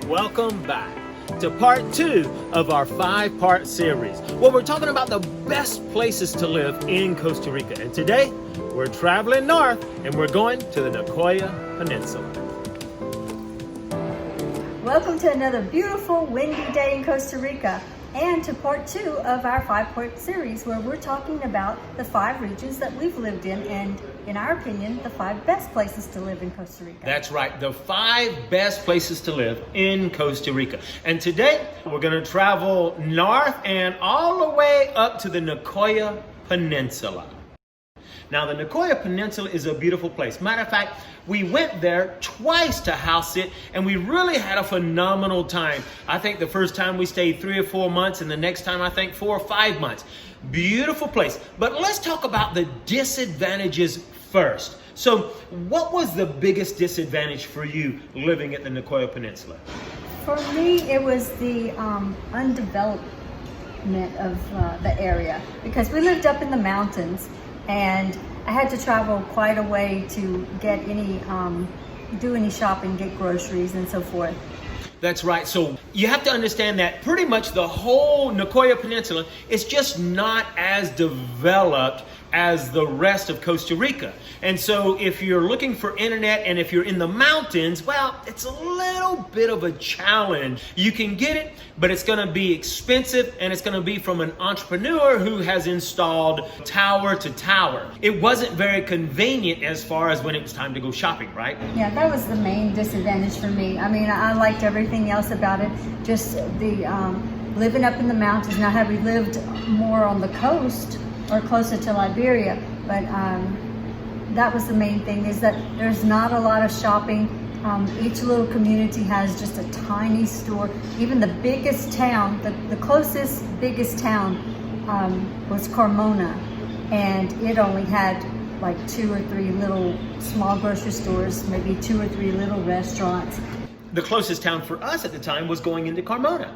Welcome back to part 2 of our 5-part series where we're talking about the best places to live in Costa Rica. And today we're traveling north and we're going to the Nicoya Peninsula. Welcome to another beautiful windy day in Costa Rica and to part 2 of our 5-part series where we're talking about the 5 regions that we've lived in and, in our opinion, the 5 best places to live in Costa Rica. That's right, the 5 best places to live in Costa Rica. And today we're going to travel north and all the way up to the Nicoya Peninsula. Now, the Nicoya Peninsula is a beautiful place. Matter of fact, we went there twice to house it, and we really had a phenomenal time. I think the first time we stayed 3 or 4 months, and the next time I think 4 or 5 months. Beautiful place. But let's talk about the disadvantages first. So, what was the biggest disadvantage for you living at the Nicoya Peninsula? For me, it was the undevelopment of the area because we lived up in the mountains. And I had to travel quite a way to get do any shopping, get groceries and so forth. That's right. So you have to understand that pretty much the whole Nicoya Peninsula is just not as developed as the rest of Costa Rica. And so if you're looking for internet and if you're in the mountains, well, it's a little bit of a challenge. You can get it, but it's going to be expensive and it's going to be from an entrepreneur who has installed tower to tower. It wasn't very convenient as far as when it was time to go shopping, right? Yeah, that was the main disadvantage for me. I mean, I liked everything else about it, just the living up in the mountains. Now, had we lived more on the coast or closer to Liberia, but that was the main thing, is that there's not a lot of shopping. Each little community has just a tiny store. Even the biggest town, the closest biggest town was Carmona, and it only had like 2 or 3 little small grocery stores, maybe 2 or 3 little restaurants. The closest town for us at the time was going into Carmona.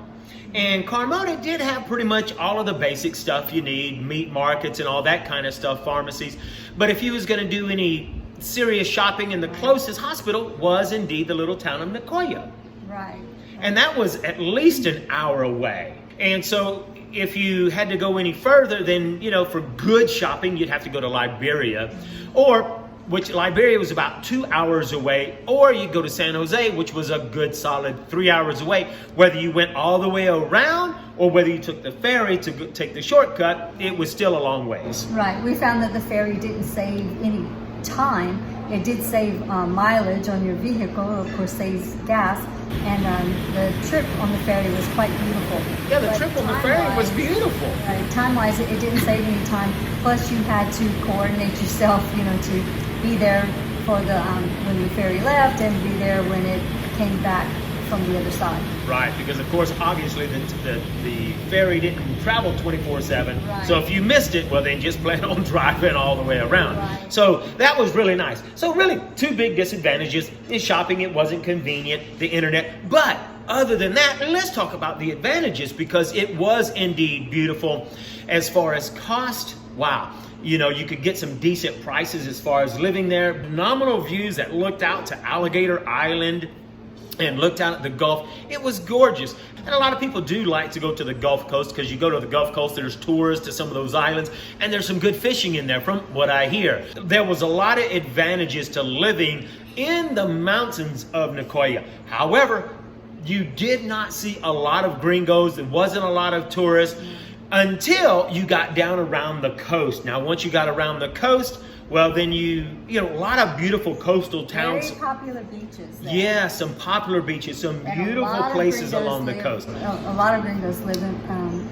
And Carmona did have pretty much all of the basic stuff you need, meat markets and all that kind of stuff, pharmacies. But if you was going to do any serious shopping, and the closest hospital was indeed the little town of Nicoya. Right. And that was at least an hour away. And so if you had to go any further, then, for good shopping, you'd have to go to Liberia, which Liberia was about 2 hours away, or you go to San Jose, which was a good solid 3 hours away. Whether you went all the way around or whether you took the ferry to take the shortcut, it was still a long ways. Right. We found that the ferry didn't save any time. It did save mileage on your vehicle, of course saves gas, and the trip on the ferry was quite beautiful. Yeah, the trip on the ferry was beautiful. Time-wise, it didn't save any time. Plus, you had to coordinate yourself, to be there for when the ferry left and be there when it came back from the other side. Right, because of course, obviously, the ferry didn't travel 24/7. Right. So if you missed it, well, then just plan on driving all the way around. Right. So that was really nice. So really, 2 big disadvantages is shopping. It wasn't convenient, the internet. But other than that, let's talk about the advantages, because it was indeed beautiful. As far as cost, wow. You could get some decent prices as far as living there. Phenomenal views that looked out to Alligator Island and looked out at the Gulf. It was gorgeous. And a lot of people do like to go to the Gulf Coast, because you go to the Gulf Coast, there's tours to some of those islands, and there's some good fishing in there from what I hear. There was a lot of advantages to living in the mountains of Nicoya. However, you did not see a lot of gringos. There wasn't a lot of tourists until you got down around the coast. Now, once you got around the coast, well, then a lot of beautiful coastal towns. Very popular beaches there. Yeah, some popular beaches, some And beautiful places along the coast. A lot of gringos live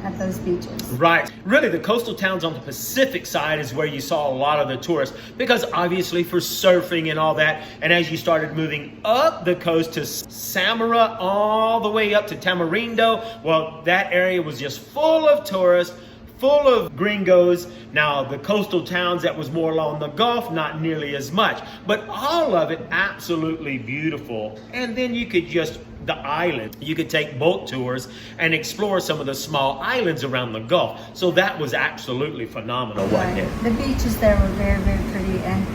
at those beaches. Right. Really, the coastal towns on the Pacific side is where you saw a lot of the tourists, because obviously for surfing and all that. And as you started moving up the coast to Samara, all the way up to Tamarindo, well, that area was just full of tourists, full of gringos. Now, the coastal towns that was more along the Gulf, not nearly as much, but all of it absolutely beautiful. And then you could the island, you could take boat tours and explore some of the small islands around the Gulf. So that was absolutely phenomenal, wasn't it? The beaches there were very, very pretty, and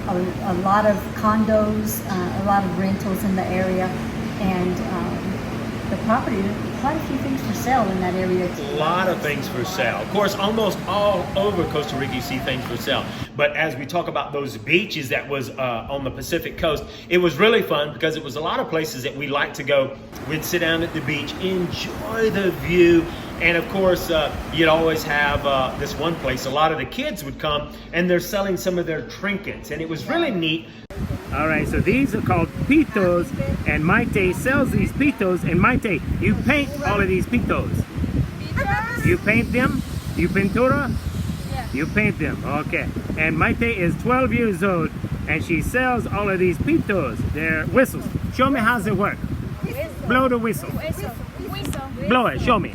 a lot of condos, a lot of rentals in the area. and the property, quite a few things for sale in that area too. A lot of things for sale. Of course, almost all over Costa Rica you see things for sale. But as we talk about those beaches that was on the Pacific coast, it was really fun because it was a lot of places that we like to go. We'd sit down at the beach, enjoy the view, and of course, you'd always have this one place. A lot of the kids would come and they're selling some of their trinkets, and it was really neat. All right, so these are called pitos, and Maite sells these pitos. And Maite, you paint all of these pitos. You paint them? You pintura? Yeah. You paint them, okay. And Maite is 12 years old, and she sells all of these pitos. They're whistles. Show me how they work. Blow the whistle. Whistle. Whistle. Blow it, show me.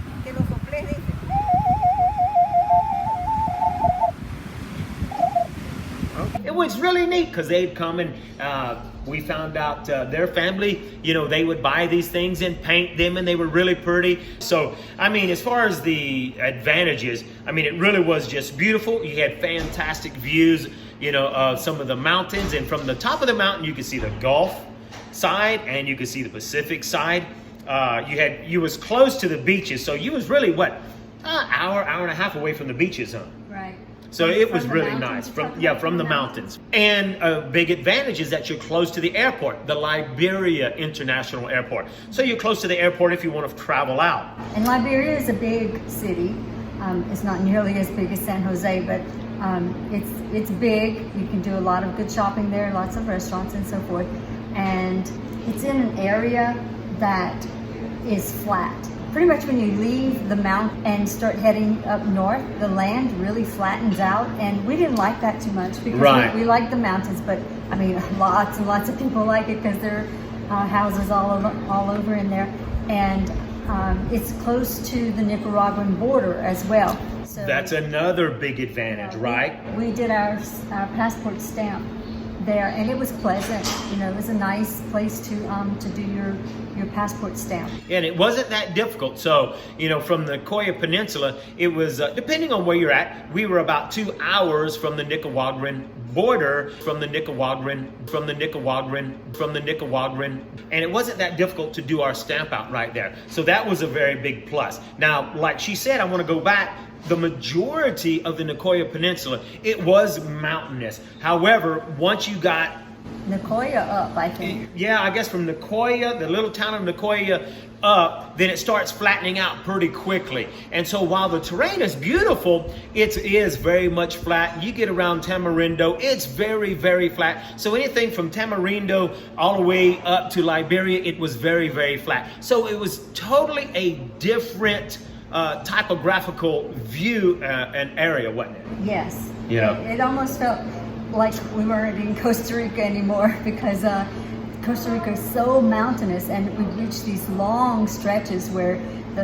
It was really neat because they'd come and we found out their family, you know, they would buy these things and paint them, and they were really pretty. So, I mean, as far as the advantages, I mean, it really was just beautiful. You had fantastic views, you know, of some of the mountains, and from the top of the mountain, you could see the Gulf side and you could see the Pacific side. You was close to the beaches, so you was really what, hour and a half away from the beaches, huh? Right. So it was From the really mountains, nice. from From the mountains. And a big advantage is that you're close to the airport, the Liberia International Airport. So you're close to the airport if you want to travel out. And Liberia is a big city. It's not nearly as big as San Jose, but it's big. You can do a lot of good shopping there, lots of restaurants and so forth. And it's in an area that is flat. Pretty much when you leave the mountain and start heading up north, the land really flattens out, and we didn't like that too much because Right. we like the mountains, but I mean, lots and lots of people like it because there are houses all over in there, and it's close to the Nicaraguan border as well. So That's another big advantage, right? we did our passport stamp there, and it was pleasant. You know, it was a nice place to do your passport stamp. And it wasn't that difficult. So, you know, from the Nicoya Peninsula, it was, depending on where you're at, we were about 2 hours from the Nicaraguan border, and it wasn't that difficult to do our stamp out right there. So that was a very big plus. Now, like she said, I want to go back. The majority of the Nicoya Peninsula, it was mountainous. However, once you got Nicoya up, I think. yeah, I guess from Nicoya, the little town of Nicoya up, then it starts flattening out pretty quickly. And so while the terrain is beautiful, it is very much flat. You get around Tamarindo, it's very, very flat. So anything from Tamarindo all the way up to Liberia, it was very, very flat. So it was totally a different typographical view and area, wasn't it? Yes. Yeah. It almost felt like we weren't in Costa Rica anymore because Costa Rica is so mountainous, and we reached these long stretches where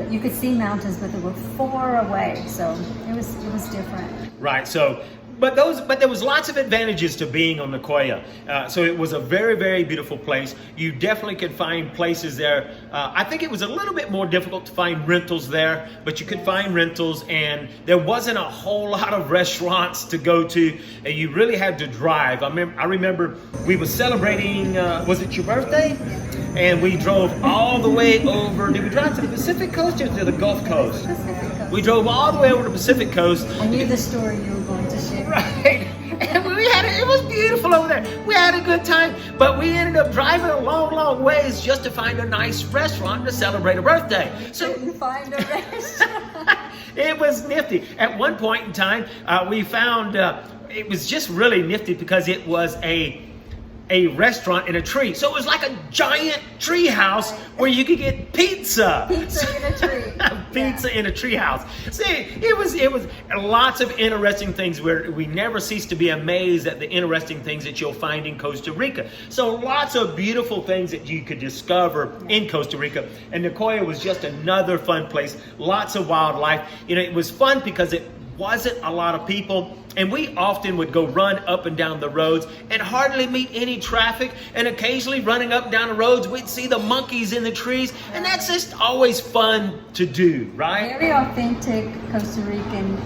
you could see mountains, but they were far away. So it was different. Right. So, but there was lots of advantages to being on Nicoya. So it was a very, very beautiful place. You definitely could find places there. I think it was a little bit more difficult to find rentals there, but you could find rentals, and there wasn't a whole lot of restaurants to go to. And you really had to drive. I remember we were celebrating. Was it your birthday? And we drove all the way over. Did we drive to the Pacific Coast or to the Gulf Coast? Pacific Coast. We drove all the way over to the Pacific Coast. I knew the story you were going to share. Right. And it was beautiful over there. We had a good time, but we ended up driving a long, long ways just to find a nice restaurant to celebrate a birthday. So Couldn't find a restaurant. it was nifty. At one point in time, we found it was just really nifty because it was a restaurant in a tree. So it was like a giant tree house where you could get pizza. Pizza in a tree. Pizza in a tree house. See, it was lots of interesting things where we never cease to be amazed at the interesting things that you'll find in Costa Rica. So lots of beautiful things that you could discover in Costa Rica. And Nicoya was just another fun place. Lots of wildlife. You know, it was fun because it wasn't a lot of people, and we often would go run up and down the roads and hardly meet any traffic, and occasionally running up and down the roads we'd see the monkeys in the trees, and that's just always fun to do, right? Very authentic Costa Rican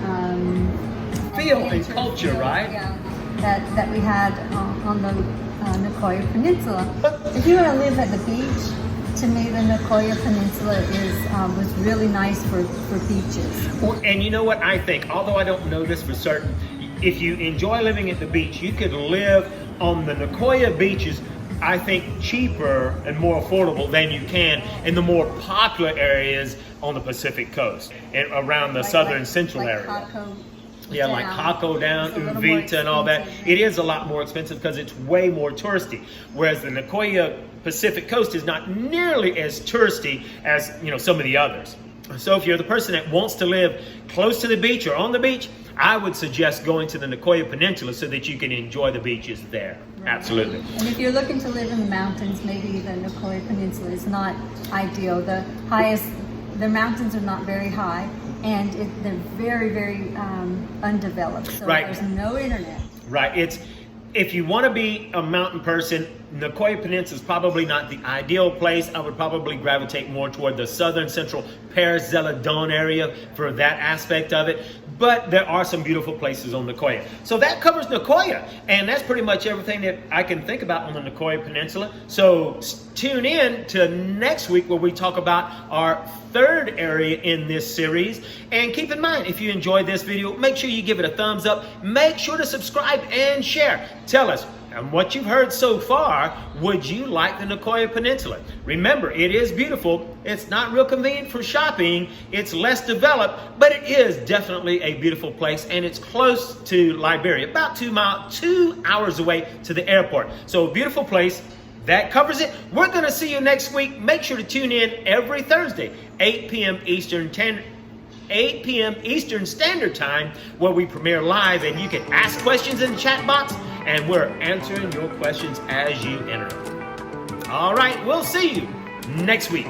Feel and culture, right? Yeah, that we had on the Nicoya Peninsula. If you want to live at the beach, to me, the Nicoya Peninsula was really nice for beaches. Well, and you know what I think, although I don't know this for certain, if you enjoy living at the beach, you could live on the Nicoya beaches, I think, cheaper and more affordable than you can in the more popular areas on the Pacific coast and around the southern central area. Jaco Yeah, like Jaco down, It's a little more Uvita and all that. expensive. It is a lot more expensive because it's way more touristy. Whereas the Nicoya Pacific coast is not nearly as touristy as, you know, some of the others. So if you're the person that wants to live close to the beach or on the beach, I would suggest going to the Nicoya Peninsula so that you can enjoy the beaches there. Absolutely. And if you're looking to live in the mountains, maybe the Nicoya Peninsula is not ideal. The mountains are not very high, and they're very, very undeveloped. So Right. there's no internet. Right. If you want to be a mountain person, Nicoya Peninsula is probably not the ideal place. I would probably gravitate more toward the southern central Paris Zeledon area for that aspect of it. But there are some beautiful places on Nicoya. So that covers Nicoya. And that's pretty much everything that I can think about on the Nicoya Peninsula. So tune in to next week where we talk about our third area in this series. And keep in mind, if you enjoyed this video, make sure you give it a thumbs up. Make sure to subscribe and share. Tell us, and what you've heard so far, would you like the Nicoya Peninsula? Remember, it is beautiful. It's not real convenient for shopping. It's less developed, but it is definitely a beautiful place, and it's close to Liberia, about 2 hours away to the airport. So a beautiful place. That covers it. We're going to see you next week. Make sure to tune in every Thursday, 8 p.m. Eastern Standard Time, where we premiere live, and you can ask questions in the chat box, and we're answering your questions as you enter. All right, we'll see you next week.